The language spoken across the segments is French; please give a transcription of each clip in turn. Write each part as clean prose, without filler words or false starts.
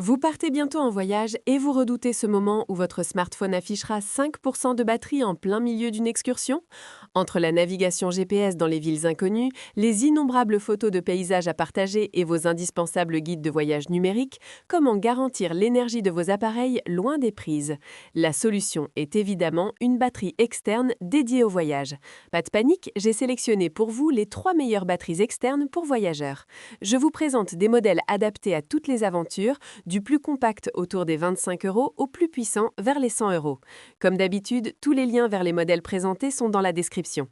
Vous partez bientôt en voyage et vous redoutez ce moment où votre smartphone affichera 5% de batterie en plein milieu d'une excursion? Entre la navigation GPS dans les villes inconnues, les innombrables photos de paysages à partager et vos indispensables guides de voyage numériques, comment garantir l'énergie de vos appareils loin des prises? La solution est évidemment une batterie externe dédiée au voyage. Pas de panique, j'ai sélectionné pour vous les 3 meilleures batteries externes pour voyageurs. Je vous présente des modèles adaptés à toutes les aventures, du plus compact autour des 25 € au plus puissant vers les 100 €. Comme d'habitude, tous les liens vers les modèles présentés sont dans la description.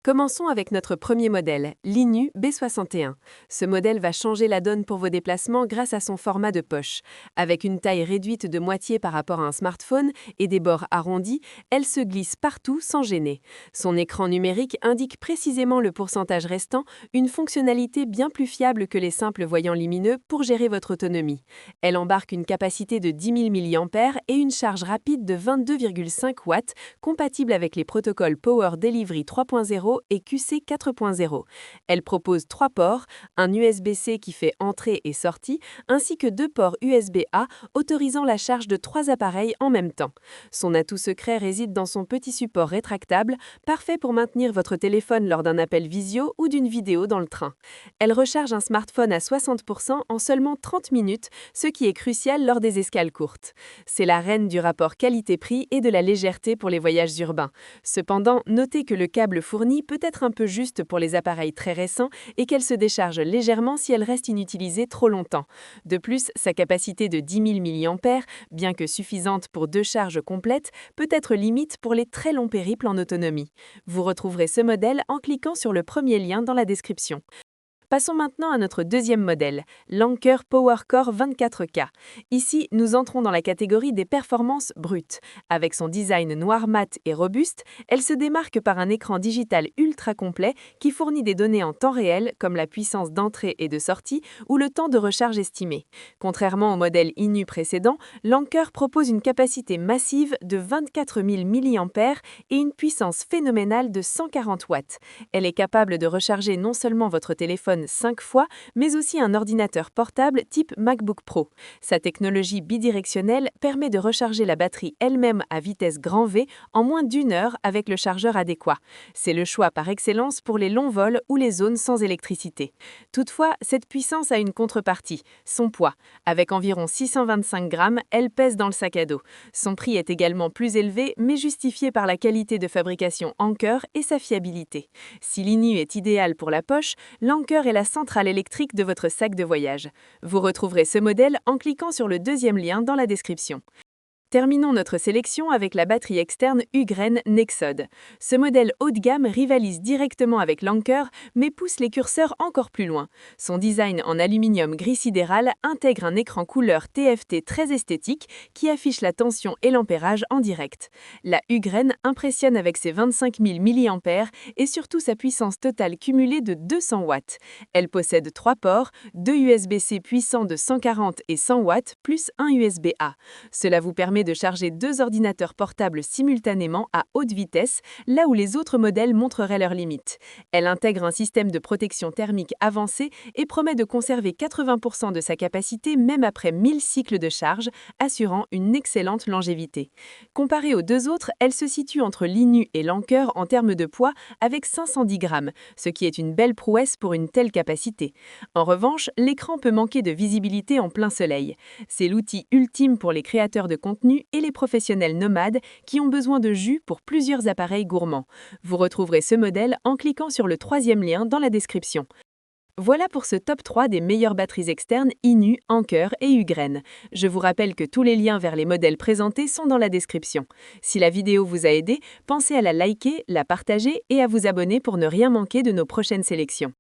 Commençons avec notre premier modèle, l'INU B61. Ce modèle va changer la donne pour vos déplacements grâce à son format de poche. Avec une taille réduite de moitié par rapport à un smartphone et des bords arrondis, elle se glisse partout sans gêner. Son écran numérique indique précisément le pourcentage restant, une fonctionnalité bien plus fiable que les simples voyants lumineux pour gérer votre autonomie. Elle embarque une capacité de 10 000 mAh et une charge rapide de 22,5 watts, compatible avec les protocoles Power Delivery 3.0 et QC 4.0. Elle propose 3 ports, un USB-C qui fait entrée et sortie, ainsi que 2 ports USB-A autorisant la charge de 3 appareils en même temps. Son atout secret réside dans son petit support rétractable, parfait pour maintenir votre téléphone lors d'un appel visio ou d'une vidéo dans le train. Elle recharge un smartphone à 60% en seulement 30 minutes, ce qui est crucial lors des escales courtes. C'est la reine du rapport qualité-prix et de la légèreté pour les voyages urbains. Cependant, notez que le câble fourni peut être un peu juste pour les appareils très récents et qu'elle se décharge légèrement si elle reste inutilisée trop longtemps. De plus, sa capacité de 10 000 mAh, bien que suffisante pour 2 charges complètes, peut être limite pour les très longs périples en autonomie. Vous retrouverez ce modèle en cliquant sur le premier lien dans la description. Passons maintenant à notre deuxième modèle, l'Anker PowerCore 24K. Ici, nous entrons dans la catégorie des performances brutes. Avec son design noir mat et robuste, elle se démarque par un écran digital ultra complet qui fournit des données en temps réel comme la puissance d'entrée et de sortie ou le temps de recharge estimé. Contrairement au modèle INU précédent, l'Anker propose une capacité massive de 24 000 mAh et une puissance phénoménale de 140 watts. Elle est capable de recharger non seulement votre téléphone 5 fois, mais aussi un ordinateur portable type MacBook Pro. Sa technologie bidirectionnelle permet de recharger la batterie elle-même à vitesse grand V en moins d'1 heure avec le chargeur adéquat. C'est le choix par excellence pour les longs vols ou les zones sans électricité. Toutefois, cette puissance a une contrepartie, son poids. Avec environ 625 grammes, elle pèse dans le sac à dos. Son prix est également plus élevé, mais justifié par la qualité de fabrication Anker et sa fiabilité. Si l'INU est idéal pour la poche, l'Anker est la centrale électrique de votre sac de voyage. Vous retrouverez ce modèle en cliquant sur le deuxième lien dans la description. Terminons notre sélection avec la batterie externe Ugren Nexode. Ce modèle haut de gamme rivalise directement avec l'Anker, mais pousse les curseurs encore plus loin. Son design en aluminium gris sidéral intègre un écran couleur TFT très esthétique qui affiche la tension et l'ampérage en direct. La Ugren impressionne avec ses 25 000 mAh et surtout sa puissance totale cumulée de 200 watts. Elle possède 3 ports, 2 USB-C puissants de 140 et 100 watts, plus un USB-A. Cela vous permet de charger 2 ordinateurs portables simultanément à haute vitesse, là où les autres modèles montreraient leurs limites. Elle intègre un système de protection thermique avancé et promet de conserver 80% de sa capacité même après 1000 cycles de charge, assurant une excellente longévité. Comparée aux deux autres, elle se situe entre l'INU et l'Anker en termes de poids avec 510 grammes, ce qui est une belle prouesse pour une telle capacité. En revanche, l'écran peut manquer de visibilité en plein soleil. C'est l'outil ultime pour les créateurs de contenu et les professionnels nomades qui ont besoin de jus pour plusieurs appareils gourmands. Vous retrouverez ce modèle en cliquant sur le troisième lien dans la description. Voilà pour ce top 3 des meilleures batteries externes INU, Anker et Ugren. Je vous rappelle que tous les liens vers les modèles présentés sont dans la description. Si la vidéo vous a aidé, pensez à la liker, la partager et à vous abonner pour ne rien manquer de nos prochaines sélections.